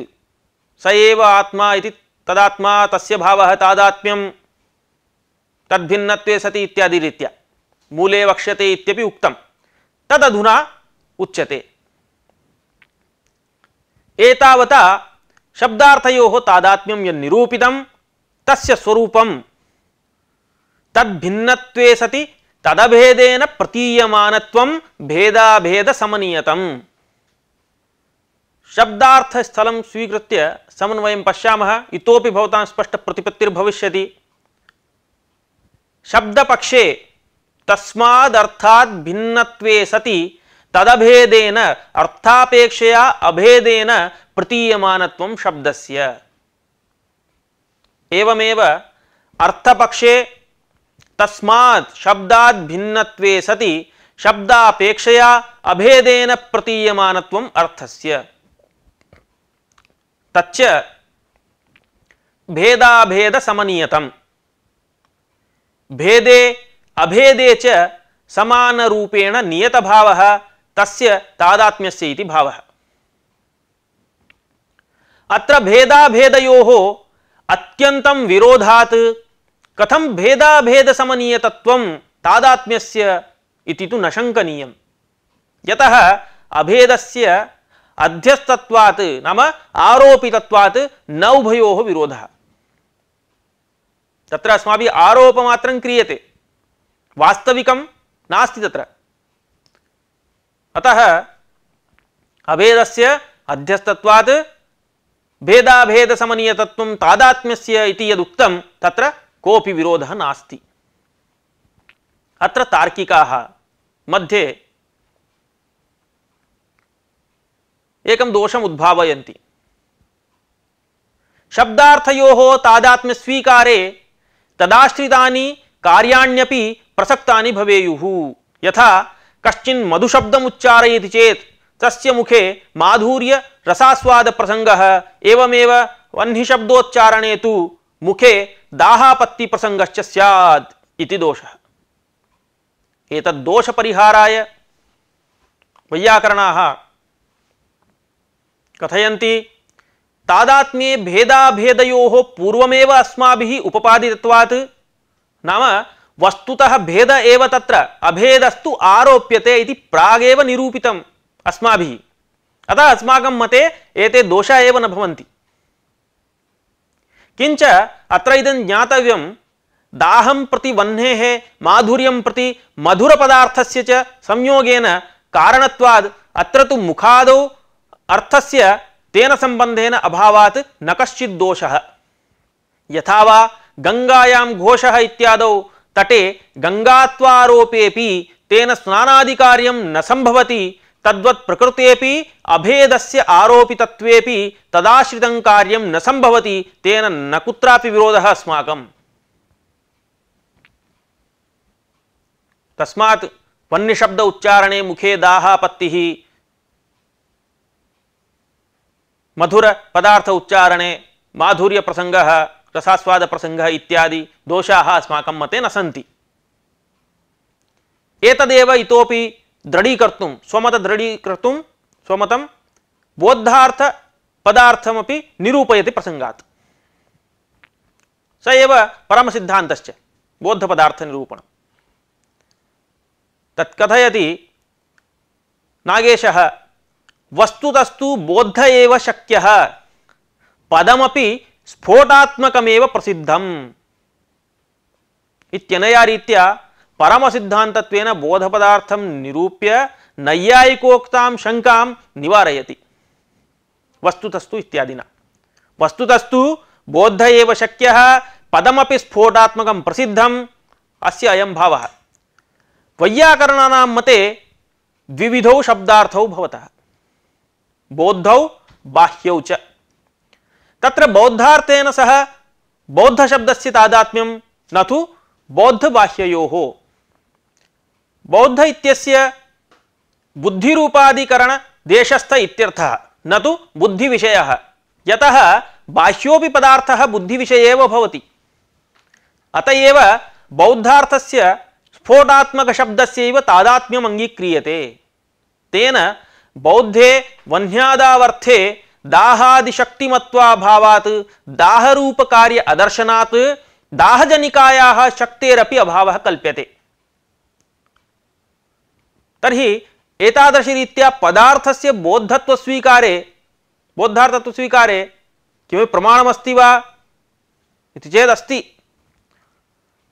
स एव आत्मा इति, तदात्मा तस्य भावः तादात्म्यं तद्भिन्नत्वे सति इत्यादि रीत्या मूले वक्ष्यते इत्यपि उक्तं, तदधुना उच्यते। एतावता शब्दार्थयोः तादात्म्यं यन्निरूपितं तस्य स्वरूपं तद्भिन्नत्वे सति तदभेदेन प्रतीयमानत्वं भेदाभेदसमनीयतम्। शब्दार्थ स्थलं स्वीकृत्य समन्वयं पश्यामः। इतोपि भवतां स्पष्टप्रतिपत्तिर्भविष्यति। शब्दपक्षे तस्मादर्थात् भिन्नत्वे सति तदभेदेन अर्थापेक्षया अभेदेन प्रतीयमानत्वं शब्दस्य। एवमेव अर्थपक्षे तस्मात् शब्दात् भिन्नत्वे सति शब्दापेक्षया अभेदेन प्रतीयमानत्वं अर्थस्य। तच्च भेदाभेद समनीयतम्। भेदे अभेदे च समान रूपेण नियत भावः तस्य तादात्म्यस्य इति भावः। अत्र भेदाभेदयोः अत्यन्तं विरोधात् कथं भेदाभेद समनीयतत्वं तादात्म्यस्य इति तु न शङ्कनीयम्। यतः अभेदस्य अध्यस्तत्वात् नाम आरोपितत्वात् न उभयोः विरोधः। तत्र अस्माभिः आरोपमात्रं क्रियते, वास्तविकं नास्ति तत्र। अतः अभेदस्य अध्यस्तत्वात् भेदाभेद समनीयतत्वं तादात्म्यस्य इति यदुक्तं तत्र कोऽपि विरोधः नास्ति। अत्र तार्किकाः मध्ये एकं दोषम् उद्भावयन्ति। शब्दार्थयोः तादात्म्य स्वीकारे तदाश्रितानि कार्याण्यपि प्रसक्तानि भवेयुः। यथा कश्चिन् मधुशब्दम् उच्चारयति चेत् तस्य मुखे माधुर्य रसास्वाद प्रसंगः, एवमेव वह्निशब्दोच्चारणे तु मुखे दाहापत्ति प्रसंगश्च स्यात् इति दोषः। एतद् दोषपरिहाराय वैयाकरणाः कथयन्ति तादात्म्ये भेदाभेदयोः पूर्वमेव अस्माभिः उपपादितत्वात्, नाम वस्तुतः भेद एव तत्र अभेदस्तु आरोप्यते इति प्रागेव निरूपितम् अस्माभिः। अतः अस्माकं मते एते दोषा एव न भवन्ति। किञ्च अत्र इदं ज्ञातव्यं दाहं प्रति वह्नेः माधुर्यं प्रति मधुरपदार्थस्य च संयोगेन कारणत्वात् अत्र तु मुखादौ अर्थस्य तेन संबंधेन अभावात् न कश्चित् दोषः। यथा वा गंगायां घोषः इत्यादौ तटे गंगात्वारोपेपि तेन स्नानादिकार्यं न संभवति, तद्वत् प्रकृतेपि अभेदस्य आरोपितत्वेपि तदाश्रितं कार्यं न संभवति, तेन न कुत्रापि विरोधः अस्माकम्। तस्मात् वह्निशब्द उच्चारणे मुखे दाहापत्तिः, मधुर पदार्थ उच्चारणे माधुर्य प्रसंगः रसास्वाद प्रसंगः इत्यादि दोषाः अस्माकं मते न सन्ति। एतदेव इतोपि दृढीकर्तुं स्वमतं बोद्धार्थ पदार्थमपि निरूपयति प्रसंगात्। स एव परमसिद्धान्तश्च बौद्धपदार्थनिरूपणम्। तत् कथयति नागेशः, वस्तुतस्तु बौद्ध एव शक्यः, पदमपि स्फोटात्मकमेव प्रसिद्धम् इत्यनया रीत्या परमसिद्धान्तत्वेन बोधपदार्थं निरूप्य नैयायिकोक्तां शङ्कां निवारयति। वस्तुतस्तु इत्यादिना वस्तुतस्तु बौद्ध एव शक्यः, पदमपि स्फोटात्मकं प्रसिद्धम्, अस्य अयं भावः। वैयाकरणानां मते द्विविधौ शब्दार्थौ भवतः, बौद्धौ बाह्यौ च। तत्र बौद्धार्थेन सह बौद्धशब्दस्य तादात्म्यं न तु बौद्धबाह्ययोः। बौद्ध इत्यस्य बुद्धिरूपाधिकरण देशस्थ इत्यर्थः, न तु बुद्धिविषयः, यतः बाह्योऽपि पदार्थः बुद्धिविषये एव भवति। अतएव बौद्धार्थस्य स्फोटात्मकशब्दस्यैव तादात्म्यम् अङ्गीक्रियते। तेन बौद्धे वह्न्यादावर्थे दाहादिशक्तिमत्वाभावात् दाहरूपकार्य अदर्शनात् दाहजनिकायाः शक्तेरपि अभावः कल्प्यते। तर्हि एतादृशरीत्या पदार्थस्य बौद्धार्थत्वस्वीकारे किमपि प्रमाणमस्ति वा इति चेदस्ति।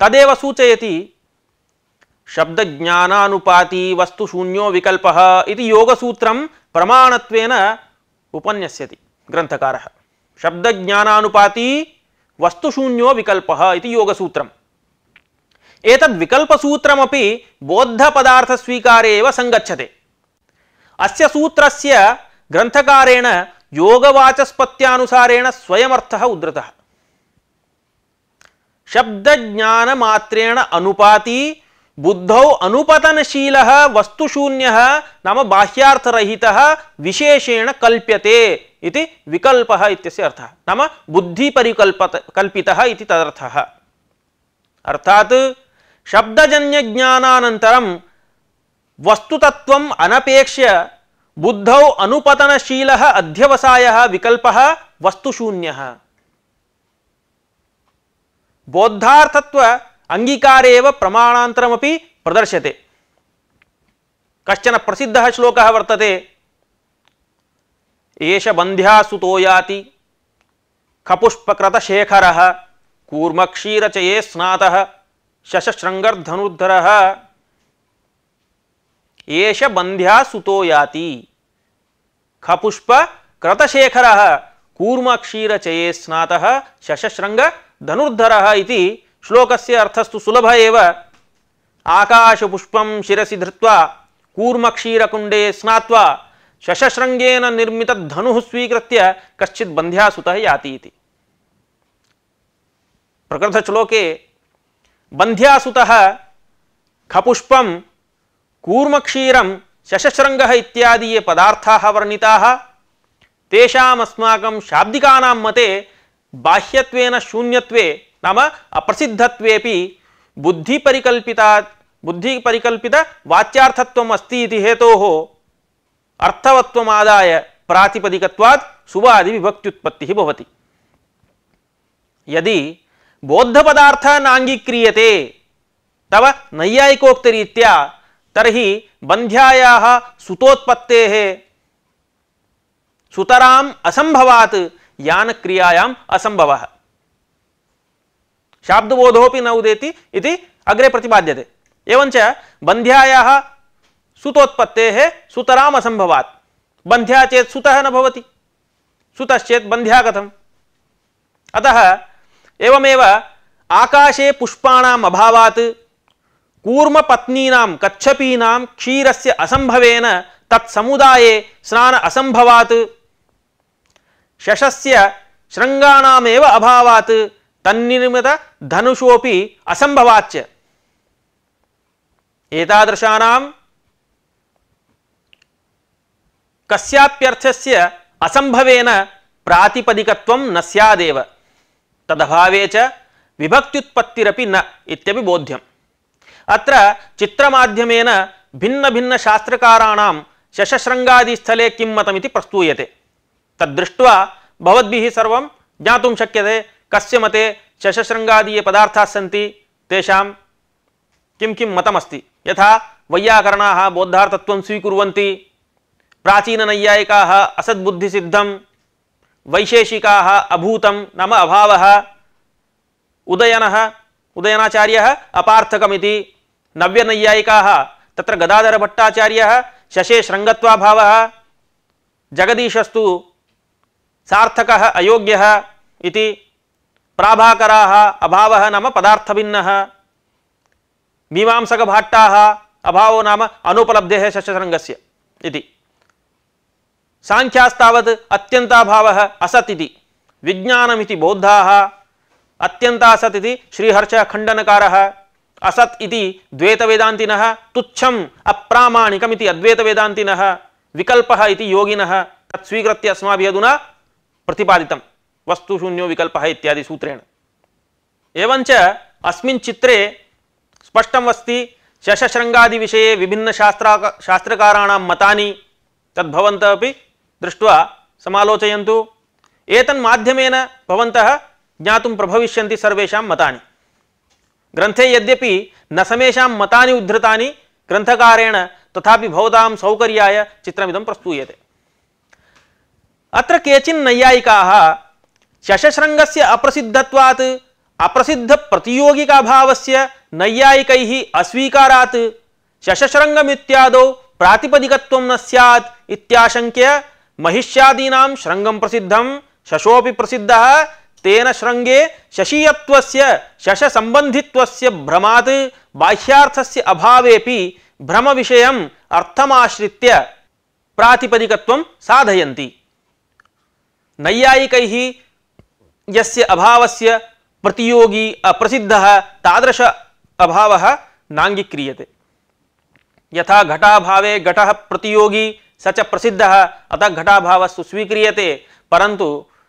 तदेव सूचयति शब्दज्ञानानुपाती वस्तुशून्यो विकल्पः इति योगसूत्रं प्रमाणत्वेन उपन्यस्यति ग्रन्थकारः। शब्दज्ञानानुपाती वस्तुशून्यो विकल्पः इति योगसूत्रम्। एतद् विकल्पसूत्रमपि बौद्धपदार्थस्वीकारे एव संगच्छते। अस्य सूत्रस्य ग्रन्थकारेण योगवाचस्पत्यानुसारेण स्वयमर्थः उद्धृतः। शब्दज्ञानमात्रेण अनुपाती बुद्धौ अनुपतनशीलः वस्तुशून्यः नाम बाह्यार्थरहितः विशेषेण कल्प्यते इति विकल्पः इत्यस्य अर्थः, नाम बुद्धिपरिकल्पितः इति तदर्थः। अर्थात् शब्दजन्यज्ञानानन्तरं वस्तुतत्वम् अनपेक्ष्य बुद्धौ अनुपतनशीलः अध्यवसायः विकल्पः वस्तुशून्यः। बौद्धार्थत्व अंगीकारे एव प्रमाणान्तरमपि प्रदर्श्यते। कश्चन प्रसिद्धः श्लोकः वर्तते, एष बन्ध्यासुतो याति खपुष्पकृतशेखरः कूर्मक्षीरचये स्नातः शशशृङ्गर्धनुर्धरः। एष बन्ध्यासुतो याति खपुष्पकृतशेखरः कूर्मक्षीरचये स्नातः शशशृङ्गधनुर्धरः इति श्लोकस्य अर्थस्तु सुलभ एव। आकाशपुष्पं शिरसि धृत्वा कूर्मक्षीरकुण्डे स्नात्वा शशशृङ्गेन निर्मितधनुः स्वीकृत्य कश्चित् बन्ध्यासुतः याति इति। प्रकृतश्लोके बन्ध्यासुतः खपुष्पं कूर्मक्षीरं शशशृङ्गः इत्यादि ये पदार्थाः वर्णिताः तेषाम् अस्माकं शाब्दिकानां मते बाह्यत्वेन शून्यत्वे नाम अप्रसिद्धत्वेपि बुद्धिपरिकल्पित वाच्यार्थत्वम् अस्ति इति हेतोः अर्थवत्वमादाय प्रातिपदिकत्वात् सुबादि विभक्त्युत्पत्तिः भवति। यदि बौद्धपदार्थः नाङ्गीक्रियते तव नैयायिकोक्तरीत्या तर्हि बन्ध्यायाः सुतोत्पत्तेः सुतराम् असंभवात् यानक्रियायाम् असंभवः। शाब्दबोधोऽपि न उदेति इति अग्रे प्रतिपाद्यते। एवञ्च बन्ध्यायाः सुतोत्पत्तेः सुतराम् असंभवात्। बन्ध्या चेत् सुतः न भवति, सुतश्चेत् बन्ध्या कथम्? अतः एवमेव आकाशे पुष्पाणाम् अभावात् कूर्मपत्नीनां कच्छपीनां क्षीरस्य असंभवेन तत्समुदाये स्नान असंभवात् शशस्य शृङ्गाणामेव अभावात् तन्निर्मित धनुषोऽपि असंभवाच्च। एतादृशानां कस्याप्यर्थस्य असंभवेन प्रातिपदिकत्वं न स्यादेव, तदभावे च विभक्त्युत्पत्तिरपि न इत्यपि बोध्यम्। अत्र चित्रमाध्यमेन भिन्न भिन्न शास्त्रकाराणां शशशृङ्गादिस्थले किं मतमिति प्रस्तूयते। तद्दृष्ट्वा भवद्भिः सर्वं ज्ञातुं शक्यते कस्य मते शशशृङ्गादि ये पदार्थाः सन्ति तेषां किं किं मतमस्ति। यथा वैयाकरणाः बौद्धार्थत्वं स्वीकुर्वन्ति, प्राचीननैयायिकाः असद्बुद्धिसिद्धं, वैशेषिकाः अभूतं नाम अभावः, उदयनाचार्यः अपार्थकमिति, नव्यनैयायिकाः तत्र गदाधरभट्टाचार्यः शशे शृङ्गत्वाभावः, जगदीशस्तु सार्थकः अयोग्यः इति, प्राभाकराः अभावः नाम पदार्थभिन्नः, मीमांसकभाट्टाः अभावो नाम अनुपलब्धेः शशशृङ्गस्य इति, सांख्यास्तावत् अत्यन्ताभावः असत् इति, विज्ञानमिति बौद्धाः, अत्यन्तासत् इति श्रीहर्षः खण्डनकारः, असत् इति द्वैतवेदान्तिनः, तुच्छम् अप्रामाणिकमिति अद्वैतवेदान्तिनः, विकल्पः इति योगिनः। तत् स्वीकृत्य अस्माभिः अधुना प्रतिपादितं वस्तुशून्यो विकल्पः इत्यादि सूत्रेण। एवञ्च अस्मिन् चित्रे स्पष्टम् अस्ति शशशृङ्गादि विषये विभिन्न शास्त्रकाराणां मतानि, तद्भवन्तः अपि दृष्ट्वा समालोचयन्तु। एतन्माध्यमेन भवन्तः ज्ञातुं प्रभविष्यन्ति सर्वेषां मतानि। ग्रन्थे यद्यपि न समेषां मतानि उद्धृतानि ग्रन्थकारेण, तथापि भवतां सौकर्याय चित्रमिदं प्रस्तूयते। अत्र केचिन् नैयायिकाः शशशृङ्गस्य अप्रसिद्धत्वात् अप्रसिद्धप्रतियोगिकाभावस्य नैयायिकैः अस्वीकारात् शशशृङ्गमित्यादौ प्रातिपदिकत्वं न स्यात् इत्याशङ्क्य महिष्यादीनां शृङ्गं प्रसिद्धं, शशोऽपि प्रसिद्धः, तेन शृङ्गे शशीयत्वस्य शशसम्बन्धित्वस्य भ्रमात् बाह्यार्थस्य अभावेपि भ्रमविषयम् अर्थमाश्रित्य प्रातिपदिकत्वं साधयन्ति। नैयायिकैः यस्य अभावस्य प्रतियोगी अप्रसिद्धः तादृश अभावः नाङ्गीक्रियते। यथा घटाभावे घटः प्रतियोगी स च प्रसिद्धः, अतः घटाभावस्तु स्वीक्रियते, परन्तु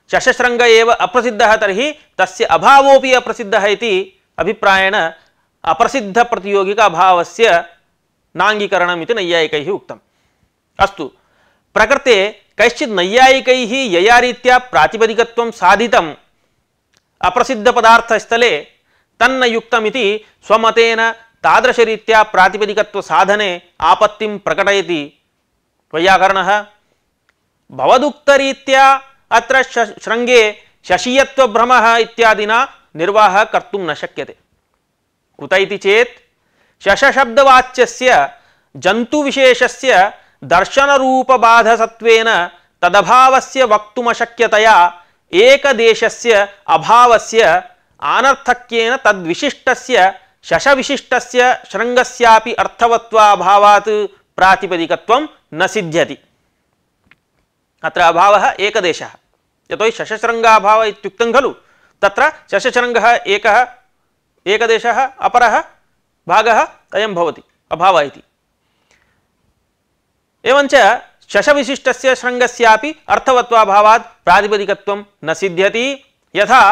शशशृङ्ग एव अप्रसिद्धः तर्हि तस्य अभावोऽपि अप्रसिद्धः इति अभिप्रायेण अप्रसिद्धप्रतियोगिकाभावस्य नाङ्गीकरणम् इति नैयायिकैः उक्तम्। अस्तु, प्रकृते कैश्चित् नैयायिकैः यया रीत्या प्रातिपदिकत्वं साधितम् अप्रसिद्धपदार्थस्थले तन्न युक्तमिति स्वमतेन तादृशरीत्या प्रातिपदिकत्वसाधने आपत्तिं प्रकटयति वैयाकरणः। भवदुक्तरीत्या अत्र शृङ्गे शशीयत्वभ्रमः इत्यादिना निर्वाहः कर्तुं न शक्यते। कुत इति चेत् शशशब्दवाच्यस्य जन्तुविशेषस्य दर्शनरूपबाधसत्वेन तदभावस्य वक्तुमशक्यतया एकदेशस्य अभावस्य आनर्थक्येन तद्विशिष्टस्य शशविशिष्टस्य शृङ्गस्यापि अर्थवत्वाभावात् प्रातिपदिकत्वं न सिद्ध्यति। अत्र अभावः एकदेशः, यतोहि शशशृङ्गाभाव इत्युक्तं खलु, तत्र शशशृङ्गः एकः एकदेशः, अपरः भागः अयं भवति अभावः इति। एवञ्च शशविशिष्टस्य शृङ्गस्यापि अर्थवत्वाभावात् प्रातिपदिकत्वं न सिद्ध्यति। यथा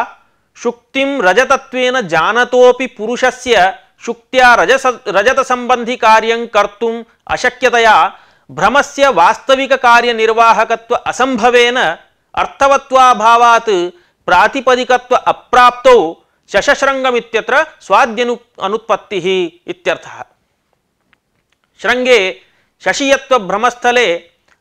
शुक्तिं रजतत्वेन जानतोपि पुरुषस्य शुक्त्या रजतसम्बन्धि कार्यं कर्तुम् अशक्यतया भ्रमस्य वास्तविककार्यनिर्वाहकत्व असम्भवेन अर्थवत्वाभावात् प्रातिपदिकत्व अप्राप्तौ शशशृङ्गमित्यत्र स्वाद्यनुत्पत्तिः इत्यर्थः। शृङ्गे शशीयत्वभ्रमस्थले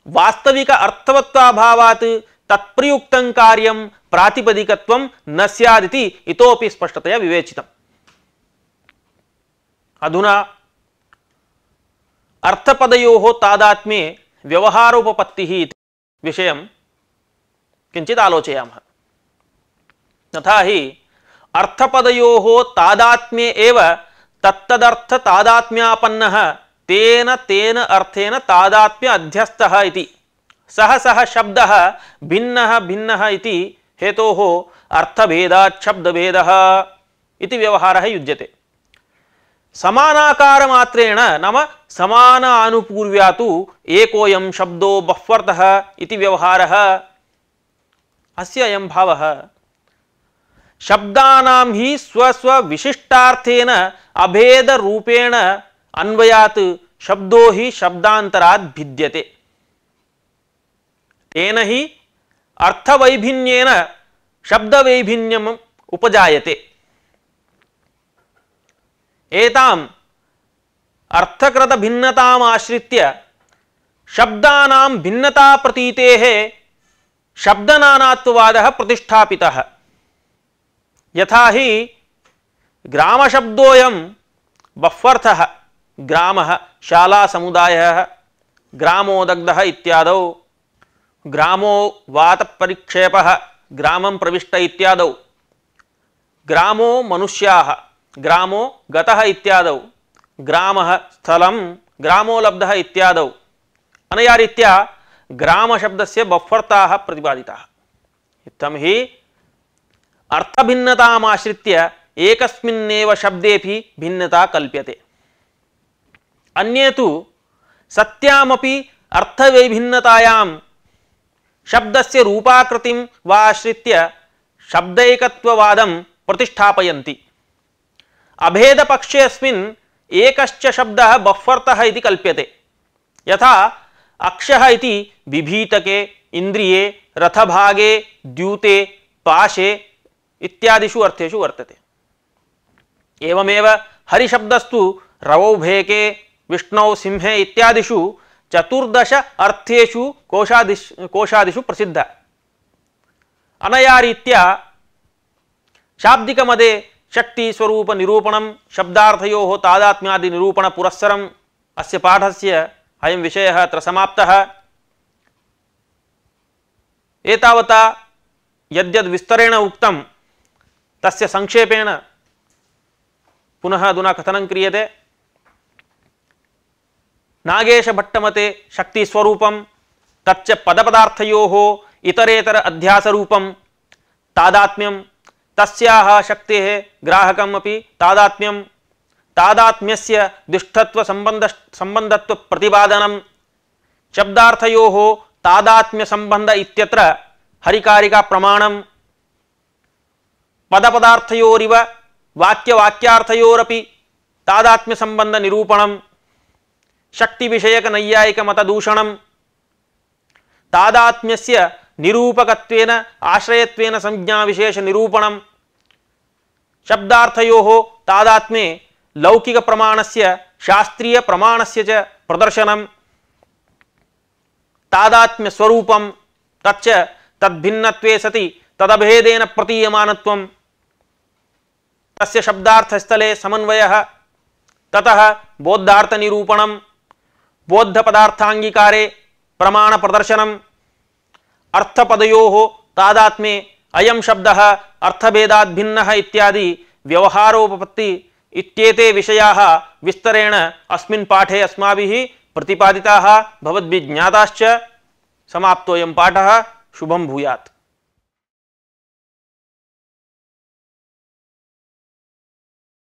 वास्तविक अर्थवत्वाभावात् तत्प्रयुक्तं कार्यं प्रातिपदिकत्वं न स्यादिति इतोपि स्पष्टतया विवेचितम्। अधुना अर्थपदयोः तादात्म्ये व्यवहारोपपत्तिः इति विषयं किञ्चित् आलोचयामः। तथा हि अर्थपदयोः तादात्म्ये एव तत्तदर्थ तादात्म्यापन्नः तेन तेन अर्थेन तादात्म्य अध्यस्तः इति। सह सह शब्दः भिन्नः भिन्नः इति हेतोः अर्थभेदात् शब्दभेदः इति व्यवहारः युज्यते। समानाकारमात्रेण नाम समानानुपूर्व्या तु एकोऽयं शब्दो बह्वर्थः इति व्यवहारः। अस्य अयं भावः शब्दानां हि स्वस्वविशिष्टार्थेन अभेदरूपेण अन्वयात् शब्दो हि शब्दान्तरात् भिद्यते। तेन हि अर्थवैभिन्येन शब्दवैभिन्यम् उपजायते। एताम् अर्थकृत भिन्नताम् आश्रित्य शब्दानां भिन्नता प्रतीतेः शब्दनानात्ववादः प्रतिष्ठापितः। यथा हि ग्रामशब्दोऽयं बह्वर्थः ग्रामः शाला समुदायः ग्रामो दग्धः इत्यादौ ग्रामो वातपरिक्षेपः ग्रामं प्रविष्ट इत्यादौ ग्रामो मनुष्याः ग्रामो गतः इत्यादौ ग्रामः स्थलं ग्रामो लब्धः इत्यादौ अनया रीत्या ग्रामशब्दस्य बह्वर्थाः प्रतिपादिताः। इत्थं हि अर्थभिन्नतामाश्रित्य एकस्मिन्नेव शब्देऽपि भिन्नता कल्प्यते। अन्ये तु सत्यामपि अर्थवैभिन्नतायां शब्दस्य रूपाकृतिं वा आश्रित्य शब्दैकत्ववादं प्रतिष्ठापयन्ति। अभेदपक्षेऽस्मिन् एकश्च शब्दः बह्वर्थः इति कल्प्यते। यथा अक्षः इति बिभीतके इन्द्रिये रथभागे द्यूते पाशे इत्यादिषु अर्थेषु वर्तते। एवमेव हरिशब्दस्तु रवौ भेके विष्णौ सिंहे इत्यादिषु चतुर्दश अर्थेषु कोशादिषु प्रसिद्धः। अनया रीत्या शाब्दिकमदे शक्ति स्वरूप निरूपणं शब्दार्थयोः तादात्म्यादि निरूपण पुरस्सरम् अस्य पाठस्य अयं विषयः अत्र समाप्तः। एतावता यद्यद् विस्तरेण उक्तं तस्य संक्षेपेण पुनः अधुना कथनं क्रियते। नागेशभट्टमते शक्तिस्वरूपं तच्च पदपदार्थयोः इतरेतर अध्यासरूपं तादात्म्यं तस्याः शक्तेः ग्राहकम् अपि तादात्म्यं तादात्म्यस्य दुष्टत्व संबंधत्व प्रतिपादनं शब्दार्थयोः तादात्म्य संबंध इत्यत्र हरिकारिका प्रमाणं पदपदार्थयोरिव वाक्यवाक्यार्थयोरपि तादात्म्य संबंध निरूपणं शक्ति विषयक नैयायिक मतदूषणं तादात्म्यस्य निरूपकत्वेन आश्रयत्वेन संज्ञा विशेष निरूपणं शब्दार्थयोः तादात्म्ये लौकिक प्रमाणस्य शास्त्रीय प्रमाणस्य च प्रदर्शनं तादात्म्य स्वरूपं तच्च तद्भिन्नत्वे सति तदभेदेन प्रतीयमानत्वं तस्य शब्दार्थस्थले समन्वयः ततः बोद्धार्थ निरूपणं बोद्ध पदार्थांगीकारे प्रमाण प्रदर्शनम् अर्थपदयोः तादात्म्ये अयं शब्दः अर्थभेदात् भिन्नः इत्यादि व्यवहारोपपत्ति इत्येते विषयाः विस्तरेण अस्मिन् पाठे अस्माभिः प्रतिपादिताः भवद्भिः ज्ञाताश्च। समाप्तोऽयं पाठः। शुभं भूयात्।